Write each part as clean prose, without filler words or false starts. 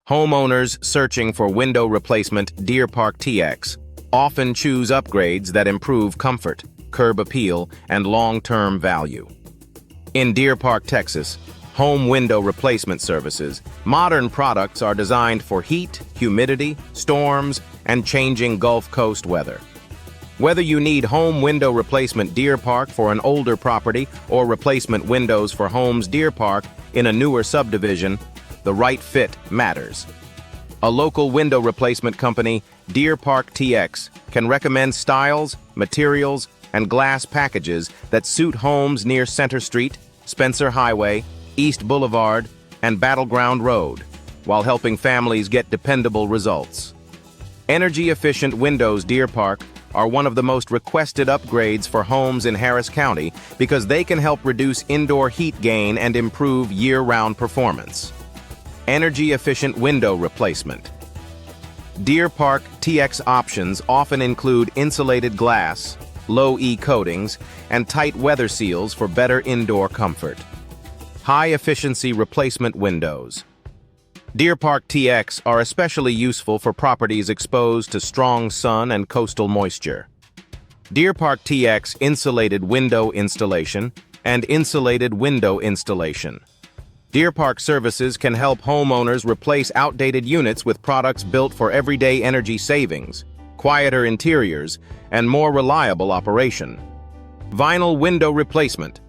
Homeowners searching for window replacement Deer Park TX often choose upgrades that improve comfort, curb appeal, and long-term value. In Deer Park, Texas, home window replacement services, modern products are designed for heat, humidity, storms, and changing Gulf Coast weather. Whether you need home window replacement Deer Park for an older property or replacement windows for homes Deer Park in a newer subdivision, the right fit matters. A local window replacement company, Deer Park TX, can recommend styles, materials, and glass packages that suit homes near Center Street, Spencer Highway, East Boulevard, and Battleground Road, while helping families get dependable results. Energy-efficient windows Deer Park are one of the most requested upgrades for homes in Harris County because they can help reduce indoor heat gain and improve year-round performance. Energy-efficient window replacement. Deer Park TX options often include insulated glass, low-E coatings, and tight weather seals for better indoor comfort. High-efficiency replacement windows. Deer Park TX are especially useful for properties exposed to strong sun and coastal moisture. Deer Park TX insulated window installation and insulated window installation. Deer Park services can help homeowners replace outdated units with products built for everyday energy savings, quieter interiors, and more reliable operation. Vinyl window replacement.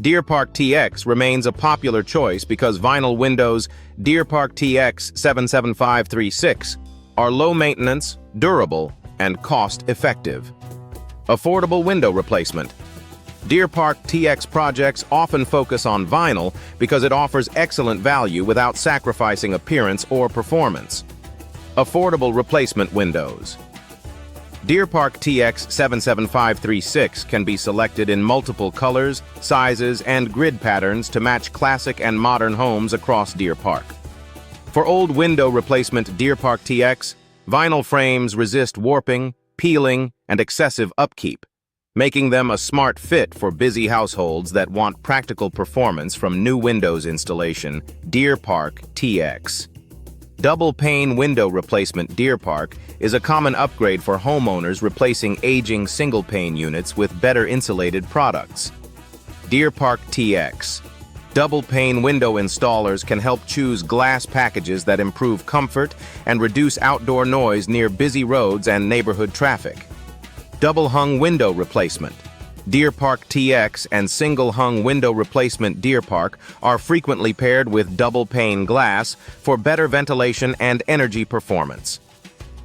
Deer Park TX remains a popular choice because vinyl windows Deer Park TX 77536 are low maintenance, durable, and cost-effective. Affordable window replacement. Deer Park TX projects often focus on vinyl because it offers excellent value without sacrificing appearance or performance. Affordable replacement windows. Deer Park TX 77536 can be selected in multiple colors, sizes, and grid patterns to match classic and modern homes across Deer Park. For old window replacement Deer Park TX, vinyl frames resist warping, peeling, and excessive upkeep, making them a smart fit for busy households that want practical performance from new windows installation. Deer Park TX. Double-pane window replacement Deer Park is a common upgrade for homeowners replacing aging single-pane units with better insulated products. Deer Park TX. Double-pane window installers can help choose glass packages that improve comfort and reduce outdoor noise near busy roads and neighborhood traffic. Double-hung window replacement. Deer Park TX and single-hung window replacement Deer Park are frequently paired with double-pane glass for better ventilation and energy performance.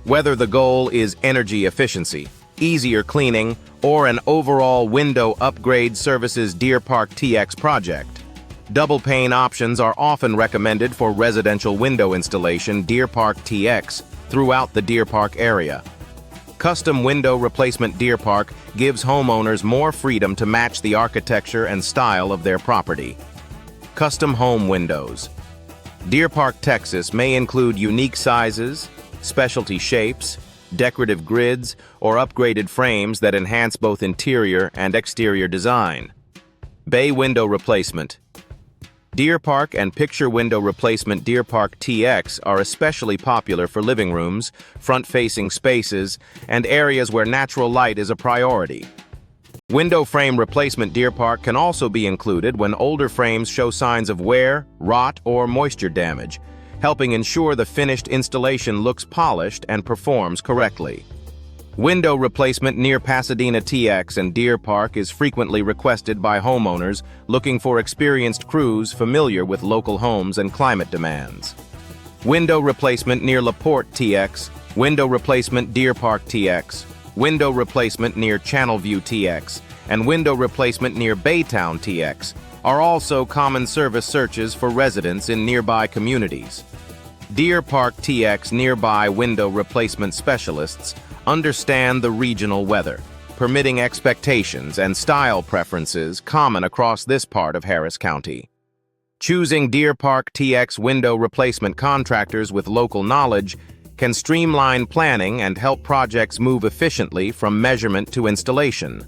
Whether the goal is energy efficiency, easier cleaning, or an overall window upgrade services Deer Park TX project, double-pane options are often recommended for residential window installation Deer Park TX throughout the Deer Park area. Custom window replacement Deer Park gives homeowners more freedom to match the architecture and style of their property. Custom home windows. Deer Park, Texas may include unique sizes, specialty shapes, decorative grids, or upgraded frames that enhance both interior and exterior design. Bay window replacement. Deer Park and picture window replacement Deer Park TX are especially popular for living rooms, front-facing spaces, and areas where natural light is a priority. Window frame replacement Deer Park can also be included when older frames show signs of wear, rot, or moisture damage, helping ensure the finished installation looks polished and performs correctly. Window replacement near Pasadena TX and Deer Park is frequently requested by homeowners looking for experienced crews familiar with local homes and climate demands. Window replacement near LaPorte TX, window replacement Deer Park TX, window replacement near Channelview TX, and window replacement near Baytown TX are also common service searches for residents in nearby communities. Deer Park TX nearby window replacement specialists understand the regional weather, permitting expectations and style preferences common across this part of Harris County. Choosing Deer Park TX window replacement contractors with local knowledge can streamline planning and help projects move efficiently from measurement to installation.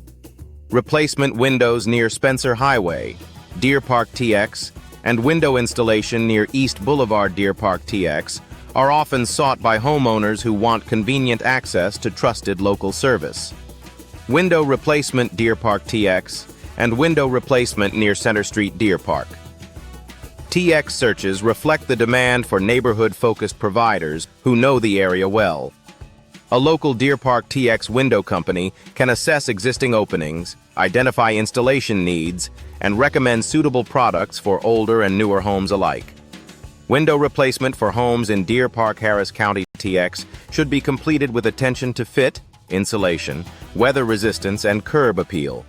Replacement windows near Spencer Highway, Deer Park TX, and window installation near East Boulevard Deer Park TX are often sought by homeowners who want convenient access to trusted local service. Window replacement Deer Park TX and window replacement near Center Street Deer Park. TX searches reflect the demand for neighborhood-focused providers who know the area well. A local Deer Park TX window company can assess existing openings, identify installation needs, and recommend suitable products for older and newer homes alike. Window replacement for homes in Deer Park, Harris County TX should be completed with attention to fit, insulation, weather resistance, and curb appeal.